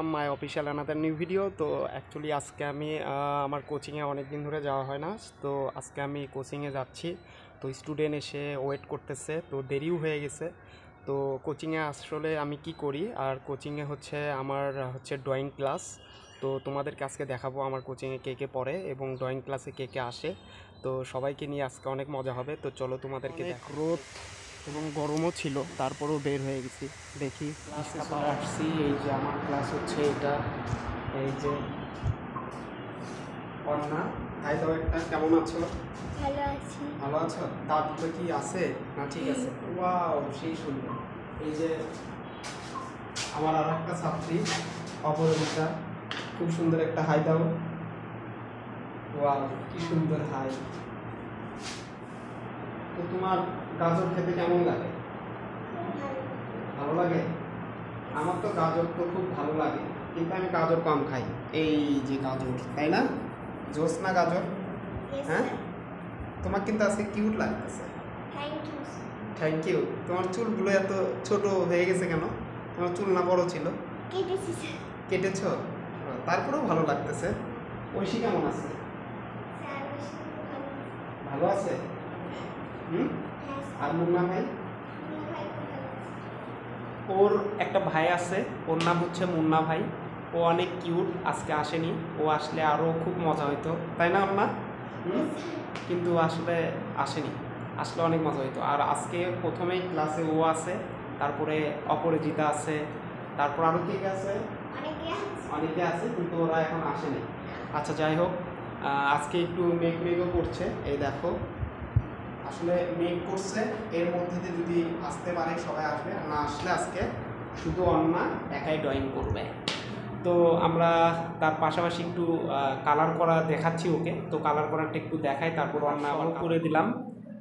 Welcome my official another new video. তো actually আজকে আমি আমার কোচিংয়ে অনেক দিন ধরে যাওয়া হয় না, তো আজকে আমি কোচিংয়ে যাচ্ছি। তো স্টুডেন্ট এসে ওয়েট করতেছে, তো দেরিও হয়ে গেছে। তো কোচিংয়ে আসলে আমি কি করি, আর কোচিংয়ে হচ্ছে আমার হচ্ছে ড্রয়িং ক্লাস। তো তোমাদেরকে আজকে দেখাবো আমার কোচিংয়ে কে কে পড়ে এবং ড্রয়িং ক্লাসে কে কে আসে। তো সবাইকে নিয়ে আজকে অনেক মজা হবে। তো চলো তোমাদেরকে রোদ এবং গরমও ছিল, তারপরেও বের হয়ে গেছি। দেখি ক্লাসে চলে আসছি। এই যে আমার ক্লাস হচ্ছে এটা, এই যে অন্না। হাই দাও একটা, কেমন আছো? ভালো আছি। ভালো আছো? দাঁতগুলো কি আছে না ঠিক আছে? ওয়াও, সেই সুন্দর। এই যে আমার আর একটা ছাত্রী অপরাজিতা, খুব সুন্দর একটা হাই দাও। ওয়াও, কি সুন্দর হাই। তো তোমার গাজর খেতে কেমন লাগে? ভালো লাগে? আমার তো গাজর তো খুব ভালো লাগে, কিন্তু আমি গাজর কম খাই। এই যে গাজর, তাই না? জোসনা গাজর। হ্যাঁ, তোমার কিন্তু আজকে কিউট লাগতেছে। Thank you. তোমার চুলগুলো এত ছোট হয়ে গেছে কেন? তোমার চুল না বড় ছিল? কেটেছো? তারপরেও ভালো লাগতেছে। ঐশী কেমন আছে? ভালো আছে? আর মুন্না ভাই? ওর একটা ভাই আছে, ওর নাম হচ্ছে মুন্না ভাই। ও অনেক কিউট, আজকে আসেনি। ও আসলে আরও খুব মজা হইতো, তাই না মুন্না? কিন্তু আসলে আসেনি, আসলে অনেক মজা হইতো। আর আজকে প্রথমেই ক্লাসে ও আছে, তারপরে অপরাজিতা আছে, তারপর আরও কে আছে? অনেকে আছে, কিন্তু ওরা এখন আসেনি। আচ্ছা, যাই হোক, আজকে একটু মেঘও করছে। এই দেখো, আসলে মেঘ করছে, এর মধ্যে দিয়ে যদি আসতে পারে সবাই আসবে, আর না আসলে আজকে শুধু অন্না একাই ড্রয়িং করবে। তো আমরা তার পাশাপাশি একটু কালার করা দেখাচ্ছি ওকে। তো কালার করাটা একটু দেখাই, তারপর অন্না আবার করে দিলাম।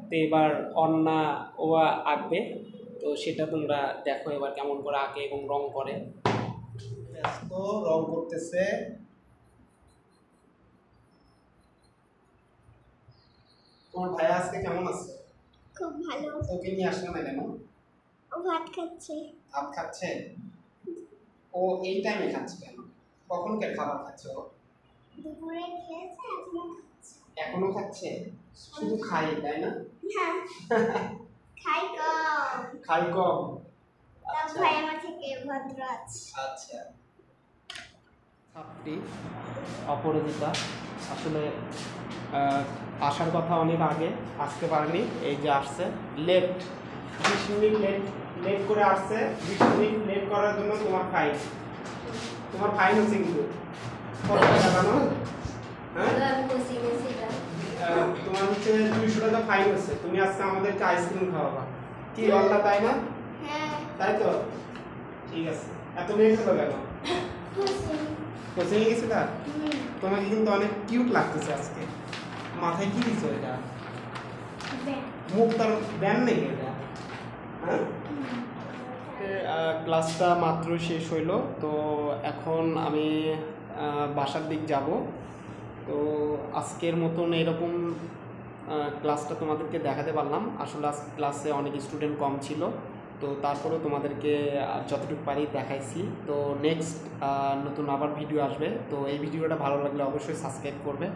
তো এবার অন্না ও আঁকবে, তো সেটা তোমরা দেখো এবার কেমন করে আঁকে এবং রং করে। ব্যস্ত, রং করতেছে। তোমার ভাই আজকে কেমন আছে? খুব ভালো। ওকে নিয়ে আসলে না কেন? ও ভাত খাচ্ছে। ভাত খাচ্ছে? ও এই টাইমে খাচ্ছে কেন? কখন কে খাবার খাচ্ছে ও? দুপুরে খেয়েছে, এখনো খাচ্ছে? শুধু খাই, তাই না? হ্যাঁ, খাই কম। খাই কম। আচ্ছা, ভাই আমার থেকে ভদ্র আছে। আচ্ছা, ছাত্রী অপরাজিতা আসলে আসার কথা অনেক আগে, আসতে পারেনি। এই যে আসছে লেট, 20 মিনিট লেট করে আসছে। 20 মিনিট লেট করার জন্য তোমার ফাইন হচ্ছে কিন্তু কত টাকা জানো? হ্যাঁ, তোমার হচ্ছে 200 টাকা ফাইন হচ্ছে। তুমি আজকে আমাদেরকে আইসক্রিম খাওয়াবা, কি বললা, তাই না? হ্যাঁ, তাই তো, ঠিক আছে। এত লেট হলো কেন? কোচিংয়ে গেছিল? তোমাকে কিন্তু অনেক কিউট লাগতেছে আজকে। মাথায় কি দিছো এটা? মুখটার ব্যান্ড নেই এটা? হ্যাঁ, ক্লাসটা মাত্র শেষ হইলো। তো এখন আমি বাসার দিক যাব। তো আজকের মতন এরকম ক্লাসটা তোমাদেরকে দেখাতে পারলাম। আসলে আজ ক্লাসে অনেক স্টুডেন্ট কম ছিল, তো তারপরেও তোমাদেরকে যতটুকু পারি দেখাইছি। তো নেক্সট নতুন আবার ভিডিও আসবে। তো এই ভিডিওটা ভালো লাগলে অবশ্যই সাবস্ক্রাইব করবে।